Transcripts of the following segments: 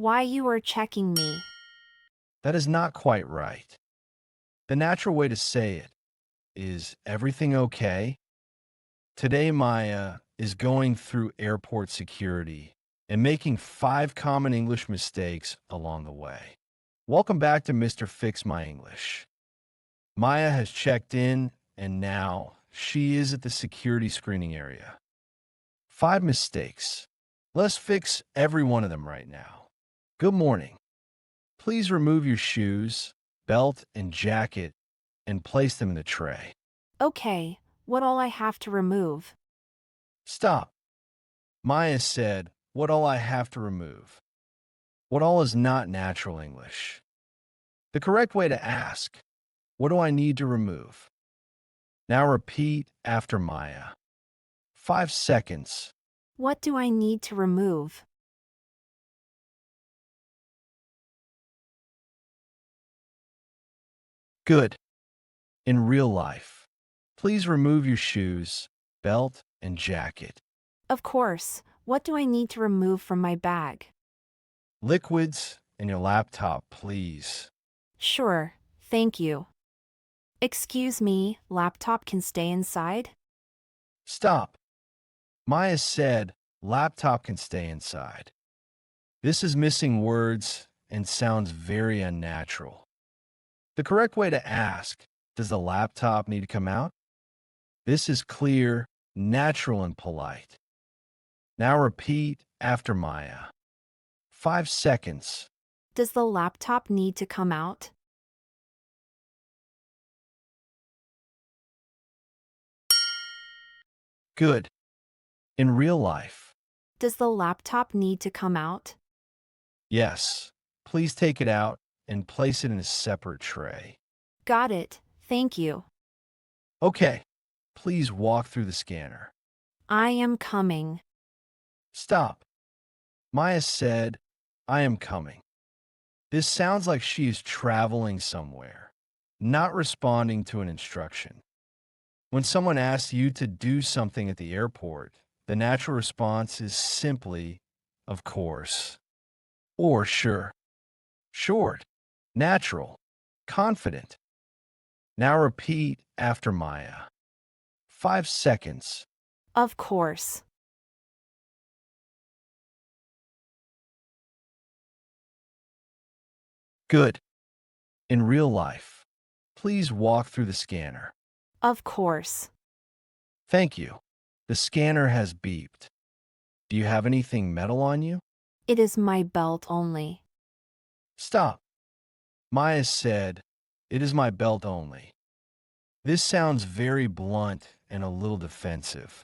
Why you are checking me? That is not quite right. The natural way to say it is everything okay? Today, Maya is going through airport security and making 5 common English mistakes along the way. Welcome back to Mr. Fix My English. Maya has checked in and now she is at the security screening area. 5 mistakes. Let's fix every one of them right now. Good morning. Please remove your shoes, belt, and jacket and place them in the tray. Okay, what all I have to remove? Stop. Maya said, what all I have to remove. What all is not natural English. The correct way to ask, what do I need to remove? Now repeat after Maya. 5 seconds. What do I need to remove? Good. In real life, please remove your shoes, belt, and jacket. Of course, what do I need to remove from my bag? Liquids and your laptop, please. Sure, thank you. Excuse me, laptop can stay inside? Stop. Maya said, laptop can stay inside. This is missing words and sounds very unnatural. The correct way to ask, does the laptop need to come out? This is clear, natural, and polite. Now repeat after Maya. 5 seconds. Does the laptop need to come out? Good. In real life, Does the laptop need to come out? yes. Please take it out and place it in a separate tray. Got it, thank you. Okay. Please walk through the scanner. I am coming. Stop. Maya said, I am coming. This sounds like she is traveling somewhere, not responding to an instruction. When someone asks you to do something at the airport, the natural response is simply, of course, or sure, short, natural, confident. Now repeat after Maya. 5 seconds. Of course. Good. In real life, please walk through the scanner. Of course. Thank you. The scanner has beeped. Do you have anything metal on you? It is my belt only. Stop. Maya said, it is my belt only. This sounds very blunt and a little defensive.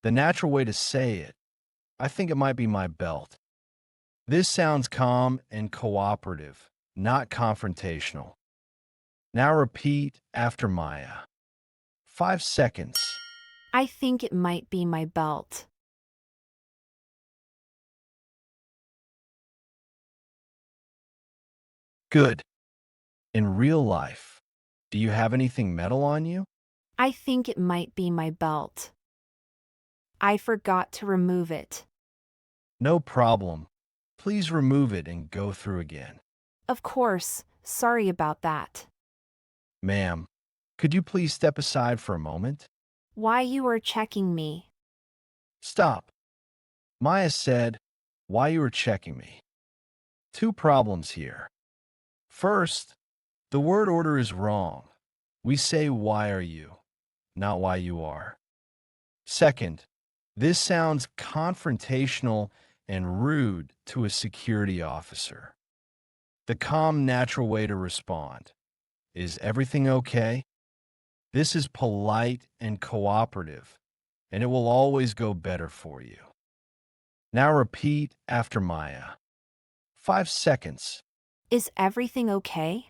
The natural way to say it, I think it might be my belt. This sounds calm and cooperative, not confrontational. Now repeat after Maya. 5 seconds. I think it might be my belt. Good. In real life, do you have anything metal on you? I think it might be my belt. I forgot to remove it. No problem. Please remove it and go through again. Of course, sorry about that. Ma'am, could you please step aside for a moment? Why you are checking me? Stop. Maya said, why you were checking me. 2 problems here. First, the word order is wrong. We say why are you, not why you are. Second, this sounds confrontational and rude to a security officer. The calm, natural way to respond is everything okay? This is polite and cooperative, and it will always go better for you. Now repeat after Maya. 5 seconds. Is everything okay?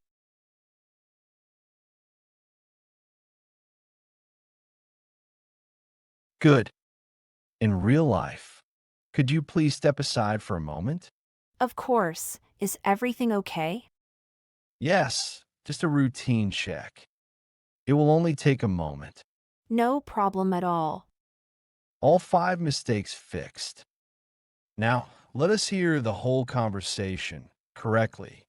Good. In real life, could you please step aside for a moment? Of course, is everything okay? Yes, just a routine check. It will only take a moment. No problem at all. All 5 mistakes fixed. Now, Let us hear the whole conversation correctly.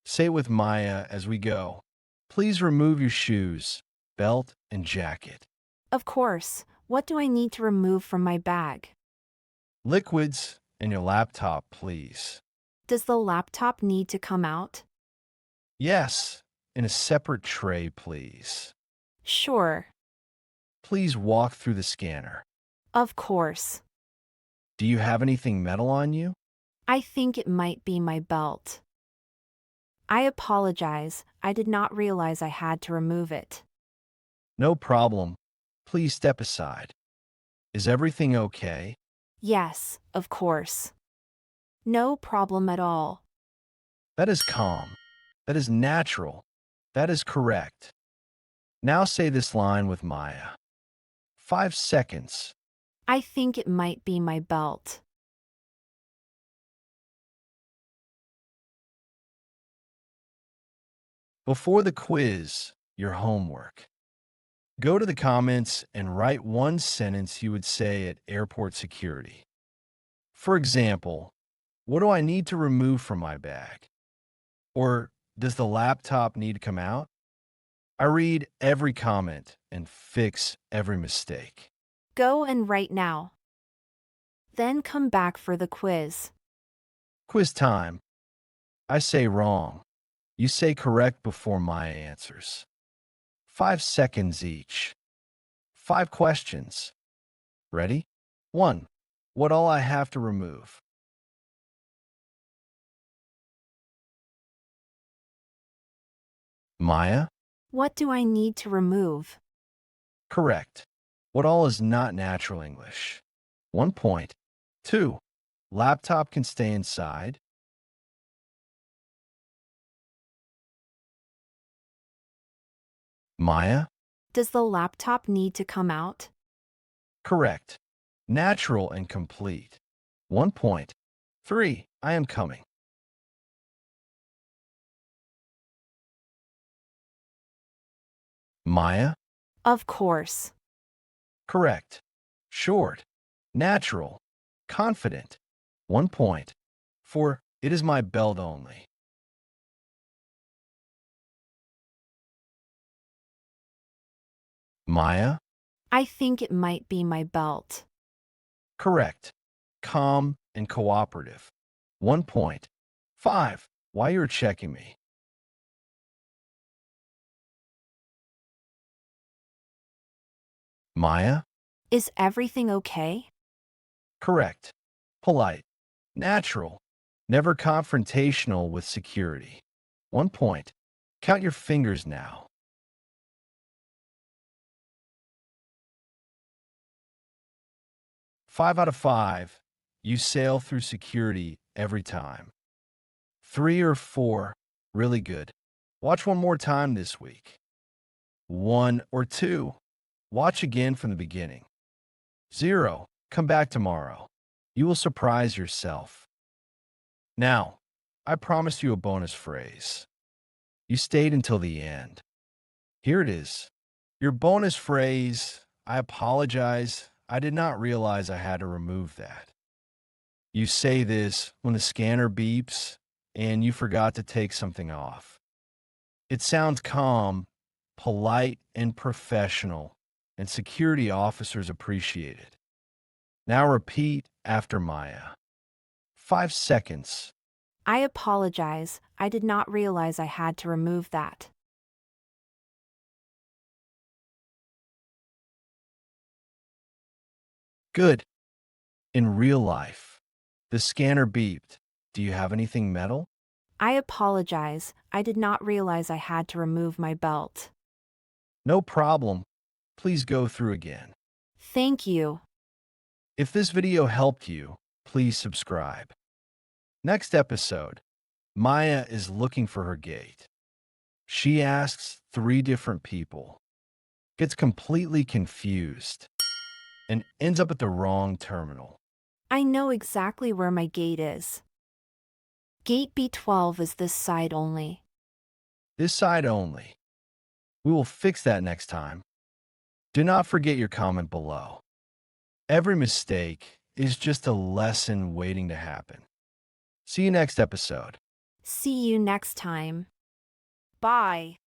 Say it with Maya as we go. Please remove your shoes, belt, and jacket. Of course. What do I need to remove from my bag? Liquids and your laptop, please. Does the laptop need to come out? Yes, in a separate tray, please. Sure. Please walk through the scanner. Of course. Do you have anything metal on you? I think it might be my belt. I apologize. I did not realize I had to remove it. No problem. Please step aside. Is everything okay? Yes, of course. No problem at all. That is calm. That is natural. That is correct. Now say this line with Maya. 5 seconds. I think it might be my belt. Before the quiz, your homework. Go to the comments and write one sentence you would say at airport security. For example, what do I need to remove from my bag? Or does the laptop need to come out? I read every comment and fix every mistake. Go and write now. Then come back for the quiz. Quiz time. I say wrong. You say correct before Maya answers. 5 seconds each. 5 questions. Ready? 1. What all I have to remove? Maya? What do I need to remove? Correct. What all is not natural English? 1 point. 2. Laptop can stay inside. Maya? Does the laptop need to come out? Correct. Natural and complete. 1 point. 3. I am coming. Maya? Of course. Correct. Short. Natural. Confident. 1 point. 4. It is my belt only. Maya? I think it might be my belt. Correct. Calm and cooperative. 1 point. 5. Why you're checking me? Maya? Is everything okay? Correct. Polite. Natural. Never confrontational with security. 1 point. Count your fingers now. 5 out of 5. You sail through security every time. 3 or 4. Really good. Watch one more time this week. 1 or 2. Watch again from the beginning. 0. Come back tomorrow. You will surprise yourself. Now, I promised you a bonus phrase. You stayed until the end. Here it is. Your bonus phrase, I apologize. I did not realize I had to remove that. You say this when the scanner beeps and you forgot to take something off. It sounds calm, polite, and professional, and security officers appreciate it. Now repeat after Maya. 5 seconds. I apologize. I did not realize I had to remove that. Good. In real life, the scanner beeped. Do you have anything metal? I apologize. I did not realize I had to remove my belt. No problem. Please go through again. Thank you. If this video helped you, please subscribe. Next episode, Maya is looking for her gate. She asks 3 different people, gets completely confused, and ends up at the wrong terminal. I know exactly where my gate is. Gate B12 is this side only. This side only. We will fix that next time. Do not forget your comment below. Every mistake is just a lesson waiting to happen. See you next episode. See you next time. Bye.